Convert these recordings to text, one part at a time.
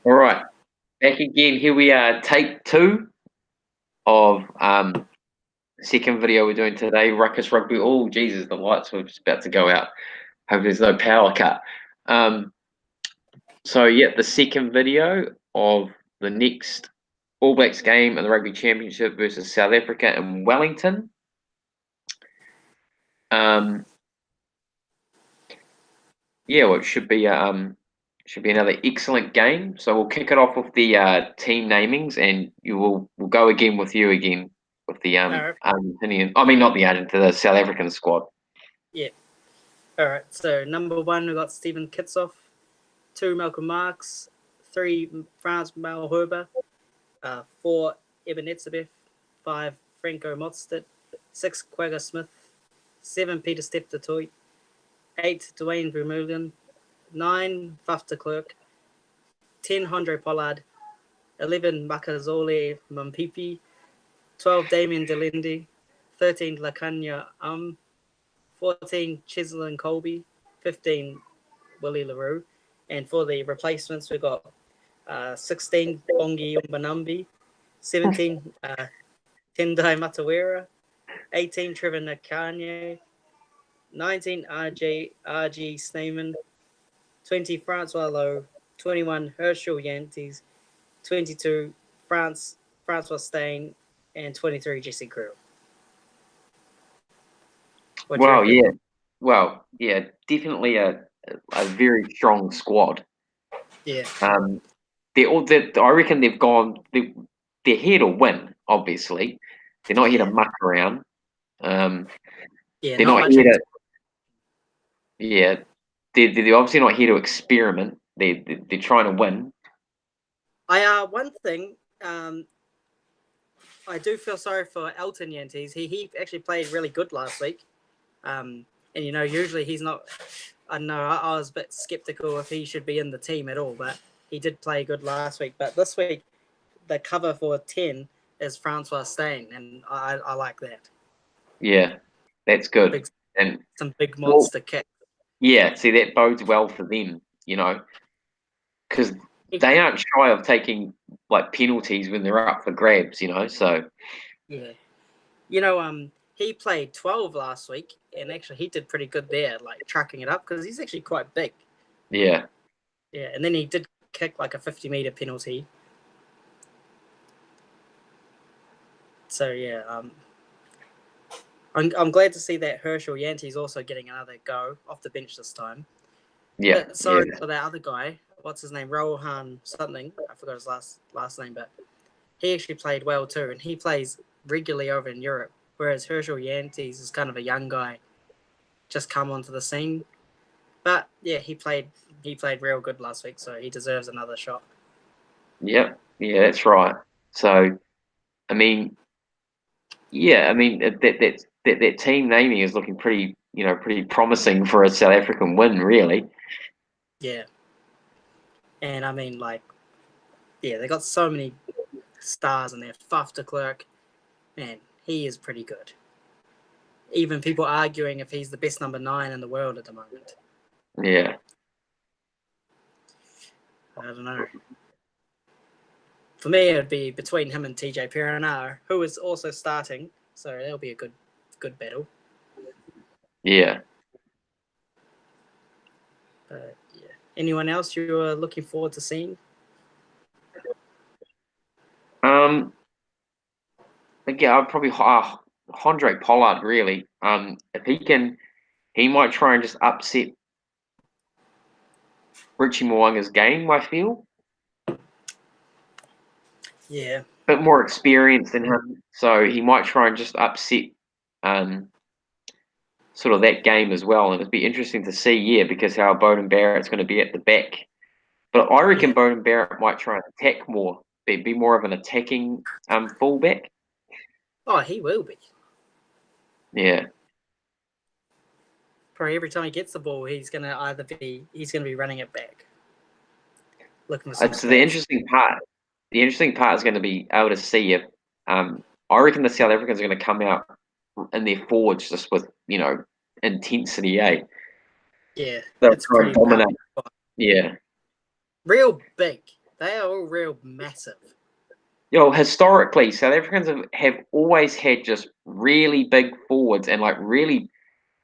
All right, back again. Here we are, take two of second video we're doing today. Ruckus Rugby. Oh Jesus, the lights were just about to go out. Hope there's no power cut. So yeah, the second video of the next All Blacks game in the Rugby Championship versus South Africa in Wellington. Yeah, well, it should be another excellent game. So we'll kick it off with the team namings, and we'll go again with you again with the All right. Argentinian. I mean, not the Argentinian, the South African squad. Yeah. All right. So number 1, we got Stephen Kitsoff. 2, Malcolm Marx. 3, Franz Malherbe. 4, Eben Etzebeth. 5, Franco Mostert. 6, Quagga Smith. 7, Peter Step de Toit. 8, Dwayne Vermeulen. 9, Faf de Klerk. 10, Andre Pollard. 11, Makazole Mampipi. 12, Damien Delinde. 13, Lacanya 14, Chislin Colby. 15, Willie LaRue. And for the replacements, we've got 16, Bongi Umbanambi. 17, Tendai Matawera. 18, Trevor Nakanye. 19, RG Sneyman. 20, Francois Lowe. 21, Herschel Yantes. 22, Francois Stain. And 23, Jesse Krill. Well, yeah. Well, yeah, definitely a very strong squad. Yeah. I reckon they've gone. They're here to win. Obviously, they're not here to muck around. Yeah, they're not here to. Yeah, they're obviously not here to experiment. They're trying to win. One thing, I do feel sorry for Elton Yantes. He actually played really good last week. And usually he's not. I don't know. I was a bit skeptical if he should be in the team at all, but he did play good last week. But this week, the cover for 10 is Francois Stain, and I like that. Yeah, that's good. And some big monster kicks. Yeah, see, that bodes well for them, because they aren't shy of taking like penalties when they're up for grabs, So yeah, he played 12 last week, and actually he did pretty good there, like trucking it up because he's actually quite big. Yeah, and then he did kick like a 50-meter penalty. So yeah, I'm glad to see that Herschel Yanti is also getting another go off the bench this time. Yeah. Sorry for that other guy. What's his name? Rohan something. I forgot his last name, but he actually played well too, and he plays regularly over in Europe. Whereas Herschel Yantes is kind of a young guy, just come onto the scene. But yeah, he played real good last week, so he deserves another shot. Yep. Yeah, that's right. So, I mean, that team naming is looking pretty promising for a South African win, really. Yeah. And I mean, they got so many stars in there. Faf de Klerk, man, he is pretty good. Even people arguing if he's the best number 9 in the world at the moment. Yeah. I don't know. For me, it'd be between him and TJ Peranar, who is also starting. So that'll be a good battle. Yeah. But yeah. Anyone else you are looking forward to seeing? Yeah, I'd probably Andre Pollard really. If he can, he might try and just upset Richie Mwanga's game, I feel. Yeah. A bit more experience than him, so he might try and just upset sort of that game as well. And it'd be interesting to see, because how Beauden Barrett's going to be at the back. But I reckon Beauden Barrett might try and attack more, be more of an attacking fullback. Oh, he will be. Yeah. Probably every time he gets the ball, he's gonna be running it back. Looking for So the interesting part is going to be able to see if I reckon the South Africans are going to come out in their forwards just with intensity, Yeah, they'll try and dominate. Yeah, real big. They are all real massive. Historically, South Africans have always had just really big forwards and like really.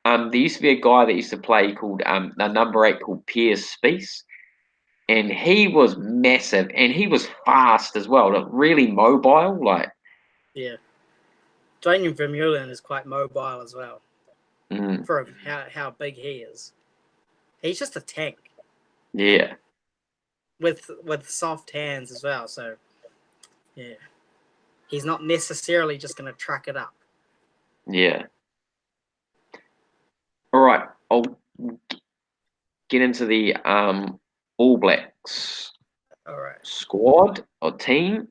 There used to be a guy that used to play called the number 8 called Piers Spies, and he was massive and he was fast as well, like really mobile. Like, Yeah. Dwayne Vermeulen is quite mobile as well for how big he is. He's just a tank. Yeah. With soft hands as well, so yeah. He's not necessarily just going to truck it up. Yeah. All right. I'll get into the All Blacks All right. squad or team.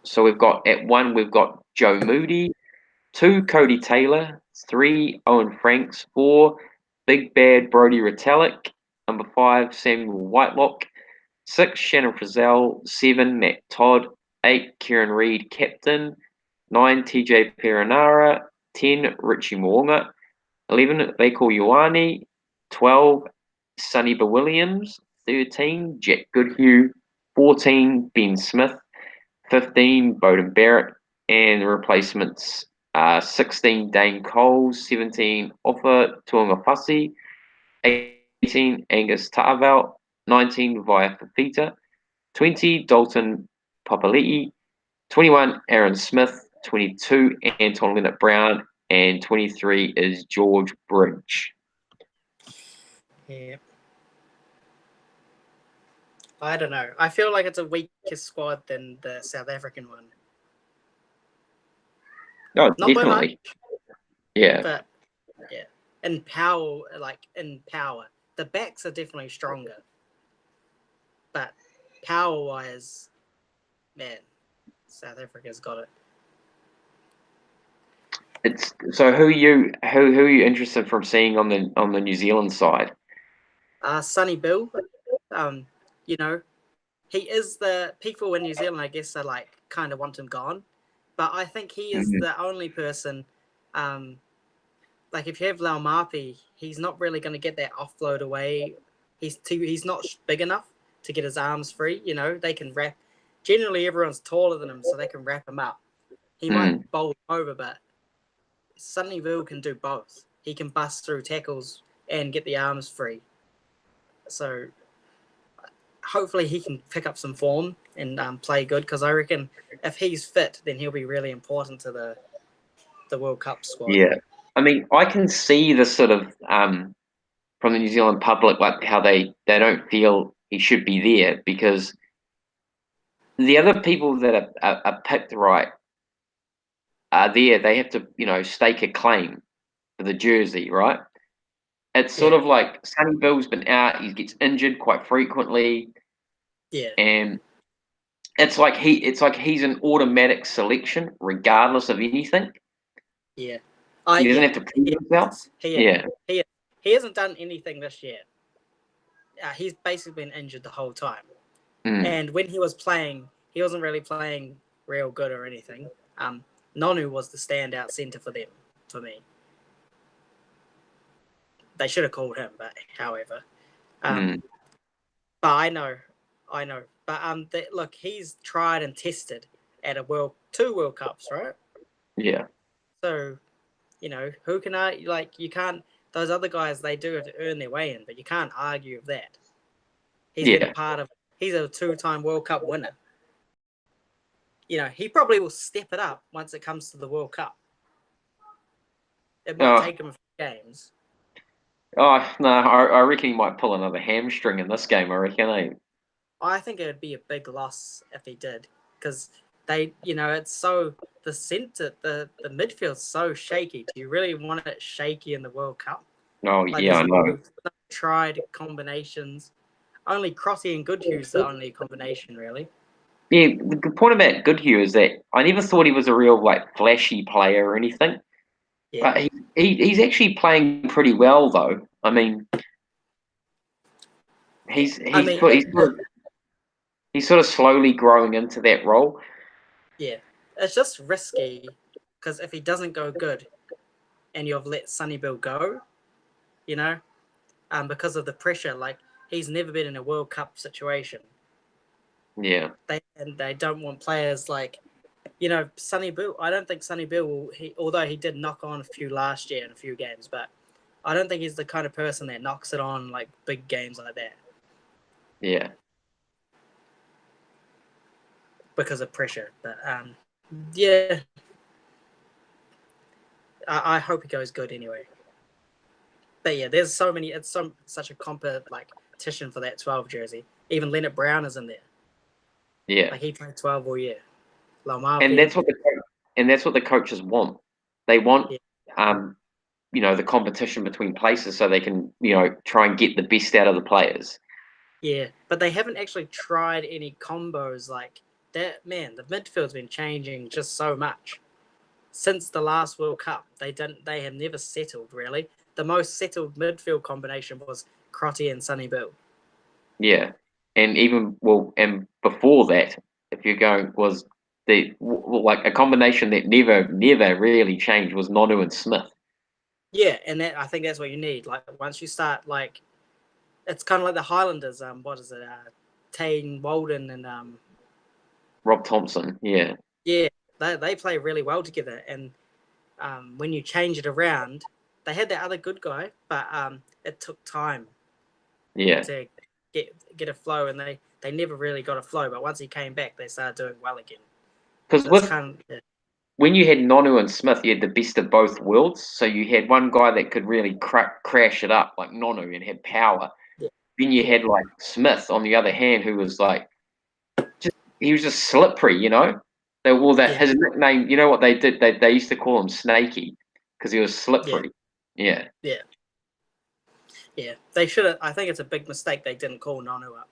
So we've got at 1, we've got Joe Moody, 2, Cody Taylor, 3, Owen Franks, 4, Big Bad Brodie Retallick, number 5, Samuel Whitelock, 6, Shannon Frizzell, 7, Matt Todd, 8, Kieran Reid, captain, 9, TJ Perenara, 10, Richie Mo'unga, 11, Leiko Ioane, 12, Sonny Williams, 13, Jack Goodhue, 14, Ben Smith, 15, Beauden Barrett, and the replacements 16, Dane Coles, 17, Ofa Tuangafasi, 18, Angus Ta'avao, 19, Via Fafita, 20, Dalton Papali'i, 21, Aaron Smith, 22, Anton Leonard Brown, and 23 is George Bridge. Yeah. I don't know. I feel like it's a weaker squad than the South African one. Oh, Not by definitely. much, Yeah. but yeah. In power, the backs are definitely stronger. But power-wise, man, South Africa's got it. It's so who are you interested from seeing on the New Zealand side? Sonny Bill, you know, he is the people in New Zealand, I guess, are like kind of want him gone, but I think he is the only person. Like if you have Laumapi, he's not really going to get that offload away. He's not big enough to get his arms free. You know, they can wrap. Generally, everyone's taller than him, so they can wrap him up. He might bowl him over, but Sunnyville can do both. He can bust through tackles and get the arms free. So hopefully he can pick up some form and play good, because I reckon if he's fit, then he'll be really important to the World Cup squad. Yeah. I mean, I can see the sort of from the New Zealand public, like how they don't feel he should be there because the other people that are picked right are there. They have to, stake a claim for the jersey, right? It's sort of like Sonny Bill's been out. He gets injured quite frequently, Yeah. and it's like he's an automatic selection regardless of anything. Yeah. He doesn't have to prove himself. He hasn't done anything this year. He's basically been injured the whole time. And when he was playing, he wasn't really playing real good or anything. Nonu was the standout centre for them, for me. They should have called him, but however. But I know. But look, he's tried and tested at two World Cups, right? Yeah. So, who can you can't. Those other guys, they do have to earn their way in, but you can't argue with that. He's been a part of. He's a 2-time World Cup winner. He probably will step it up once it comes to the World Cup. It might take him a few games. Oh no, I reckon he might pull another hamstring in this game. I reckon. I think it would be a big loss if he did, because it's so the midfield's so shaky. Do you really want it shaky in the World Cup? Oh yeah, I know. Tried combinations. Only Crotty and Goodhue's the only combination, really. Yeah, the good point about Goodhue is that I never thought he was a real flashy player or anything. Yeah. But he's actually playing pretty well though. I mean, he's sort of slowly growing into that role. Yeah, it's just risky because if he doesn't go good, and you've let Sonny Bill go, because of the pressure, like he's never been in a World Cup situation. Yeah. They don't want players like, Sonny Bill. I don't think Sonny Bill will. Although he did knock on a few last year in a few games, but I don't think he's the kind of person that knocks it on like big games like that. Yeah. Because of pressure. But yeah, I hope he goes good anyway. But yeah, there's so many. It's such a competition for that 12 jersey. Even Leonard Brown is in there. Yeah. Like he played 12 all year. And Laumapi. that's what the coaches want. They want Yeah, the competition between places so they can, try and get the best out of the players. yeah, but they haven't actually tried any combos like that. Man, the midfield's been changing just so much since the last World Cup. They have never settled really. The most settled midfield combination was Crotty and Sonny Bill. Yeah. And before that, if you're going, was like a combination that never really changed was Nonu and Smith. Yeah, and I think that's what you need. Like once you start, like it's kind of like the Highlanders. What is it? Tane Walden and Rob Thompson. Yeah. yeah, they play really well together. And when you change it around, they had that other good guy, but it took time Yeah. to get a flow, and they never really got a flow. But once he came back, they started doing well again. Because So it's kind of when you had Nonu and Smith, you had the best of both worlds. So you had one guy that could really crash it up, like Nonu, and had power. yeah, Then you yeah, had like Smith on the other hand, who was like, he was just slippery, yeah, his nickname, you know what they did? They used to call him Snaky because he was yeah, slippery. Yeah. yeah, yeah. They should have. I think it's a big mistake they didn't call Nonu up.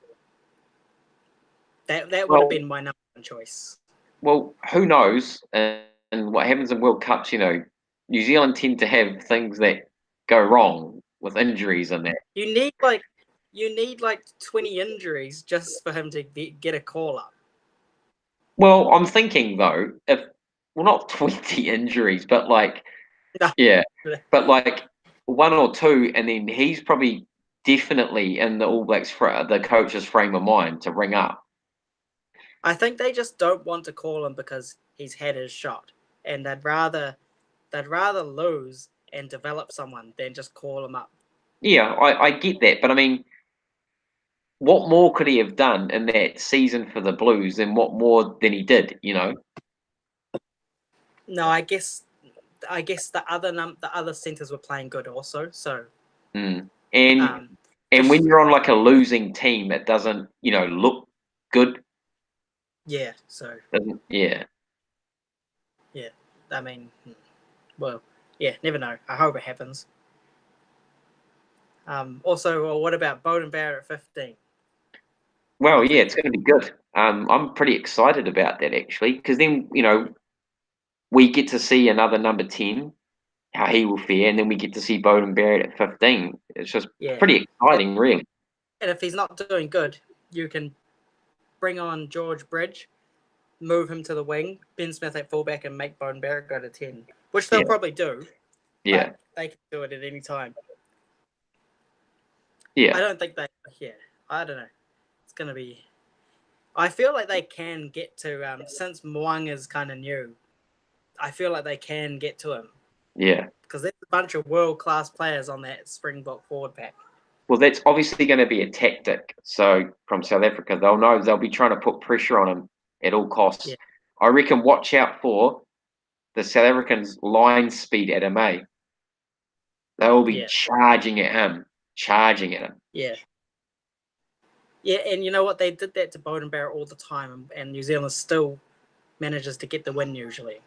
That would have Well, been my number one choice. well, who knows? And what happens in World Cups, New Zealand tend to have things that go wrong with injuries and that. You need like 20 injuries just for him to get a call up. Well, I'm thinking though, if well, not 20 injuries, but like, yeah, but like one or two, and then he's probably definitely in the All Blacks the coach's frame of mind to ring up. I think they just don't want to call him because he's had his shot, and they'd rather lose and develop someone than just call him up. Yeah, I get that, but I mean, what more could he have done in that season for the Blues than what more than he did? No, I guess the other centers were playing good also. So Mm. And um, and when just you're on like a losing team, it doesn't look good. yeah. So Doesn't yeah. yeah, I mean, well, yeah, never know. I hope it happens. Also, well, what about Bowden Barrett at 15? Well, What do yeah, you it's think? going to be good. I'm pretty excited about that actually, because then we get to see another number 10, how he will fare, and then we get to see Bowden Barrett at 15. It's just Yeah, pretty and, exciting, really. and if he's not doing good, you can bring on George Bridge, move him to the wing, Ben Smith at fullback, and make Bowden Barrett go to 10, which they'll Yeah, probably do, yeah, but they can do it at any time. I yeah, don't think they. Yeah, I don't know. It's gonna be. I feel like they can get to since Mwang is kind of new. I feel like they can get to him yeah. because there's a bunch of world class players on that Springbok forward pack. Well, that's obviously going to be a tactic. So from South Africa, they'll know they'll be trying to put pressure on him at all costs. Yeah, I reckon watch out for the South Africans' line speed at him, eh? They will be yeah, charging at him. yeah, yeah. And you know what? They did that to Bowden Barrett all the time, and New Zealand still manages to get the win usually.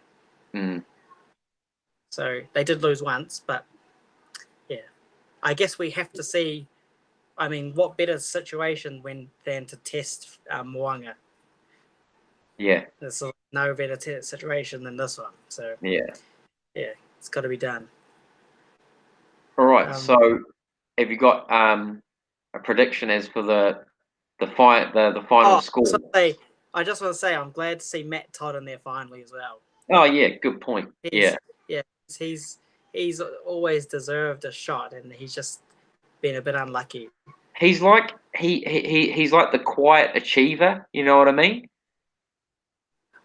Mm, So they did lose once, but yeah, I guess we have to see. I mean, what better situation than to test Moanga? yeah, There's no better situation than this one. So yeah. yeah, it's got to be done. All right. Um, So have you got a prediction as for the final score? I just want to say I'm glad to see Matt Todd in there finally as well. Oh yeah, good point. Yeah, He's yeah, he's always deserved a shot, and he's just been a bit unlucky. he's like he's like the quiet achiever. You know what I mean?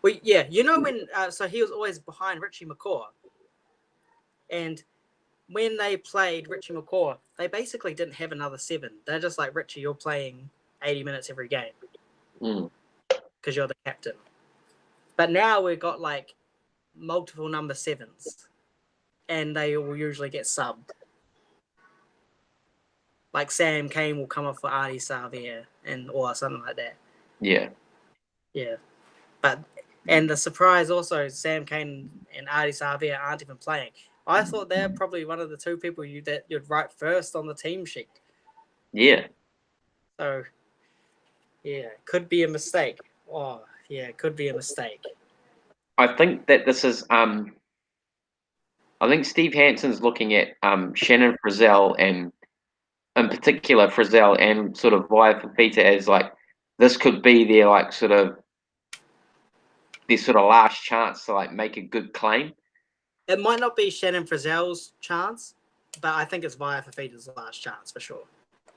Well, yeah, you know when so he was always behind Richie McCaw, and when they played Richie McCaw, they basically didn't have another 7. They're just like, Richie, you're playing 80 minutes every game because you're the captain. But now we've got like multiple number 7s, and they will usually get subbed. Like Sam Kane will come off for Artie Savia or something like that. Yeah. Yeah. And the surprise also, Sam Kane and Artie Savia aren't even playing. I thought they're probably one of the 2 people that you'd write first on the team sheet. Yeah. So, yeah, could be a mistake. Oh, yeah, it could be a mistake. I think that this is I think Steve Hanson's looking at Shannon Frizzell and in particular Frizzell and sort of Via Fafita as like this could be their like sort of last chance to like make a good claim. It might not be Shannon Frizzell's chance, but I think it's Via Fafita's last chance for sure.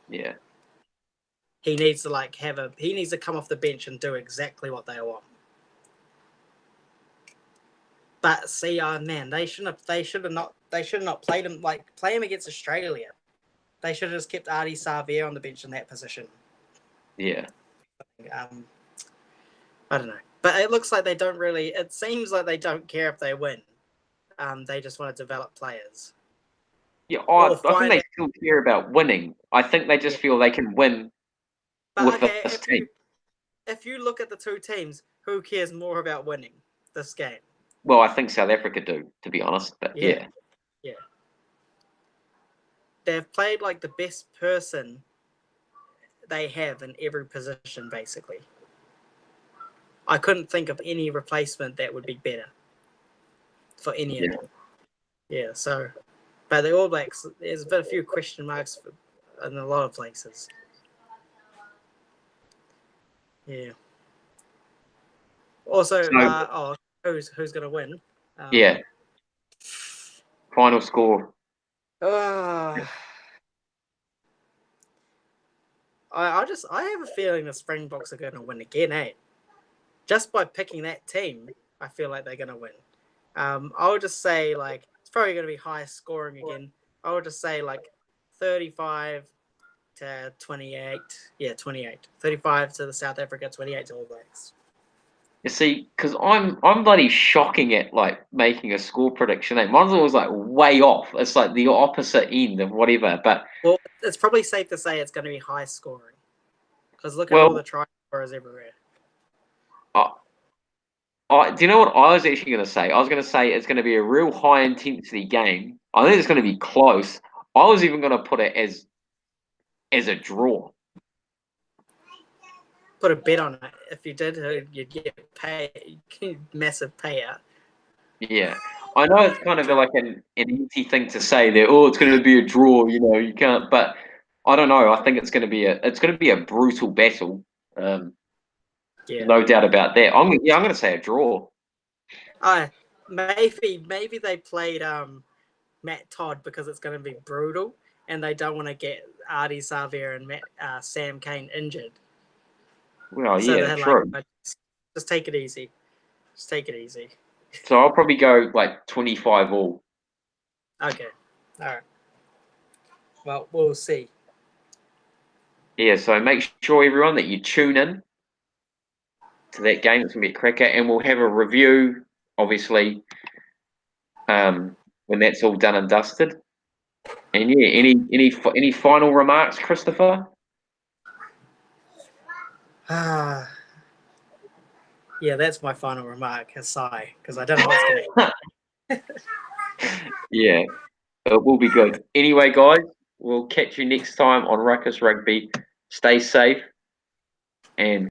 Yeah. He needs to he needs to come off the bench and do exactly what they want. But see, man, they should have not played him play him against Australia. They should have just kept Artie Savia on the bench in that position. Yeah. I don't know, but it looks like they don't really. It seems like they don't care if they win. They just want to develop players. Yeah, I think they still care about winning. I think they just feel they can win with this team. If you look at the 2 teams, who cares more about winning this game? Well, I think South Africa do, to be honest. But yeah. They've played like the best person they have in every position, basically. I couldn't think of any replacement that would be better for any of them. Yeah, so, but the All Blacks, there's been a few question marks in a lot of places. Yeah. Also, who's going to win? Yeah. Final score. I have a feeling the Springboks are going to win again, eh? Just by picking that team, I feel like they're going to win. I would just say it's probably going to be high scoring again. I would just say 35 to 28. Yeah, 28. 35 to the South Africa, 28 to All Blacks. You see, because I'm bloody shocking at making a score prediction. Mine's always way off. It's like the opposite end of whatever. But it's probably safe to say it's going to be high scoring because look at all the try scorers everywhere. Do you know what I was actually going to say? I was going to say it's going to be a real high intensity game. I think it's going to be close. I was even going to put it as a draw. Put a bet on it. If you did, you'd get massive payout. Yeah, I know it's kind of like an easy thing to say that. Oh, it's going to be a draw. You can't. But I don't know. I think it's going to be a brutal battle. No doubt about that. I'm going to say a draw. Maybe they played Matt Todd because it's going to be brutal, and they don't want to get Artie Savia and Sam Kane injured. Well, so yeah, true. Just take it easy. So I'll probably go 25 all. Okay. All right. Well, we'll see. Yeah, so make sure, everyone, that you tune in to that game. It's going to be a cracker, and we'll have a review, obviously, when that's all done and dusted. And yeah, any final remarks, Christopher? Yeah, that's my final remark. A sigh, because I don't know what's going to happen. Yeah, it will be good. Anyway, guys, we'll catch you next time on Ruckus Rugby. Stay safe and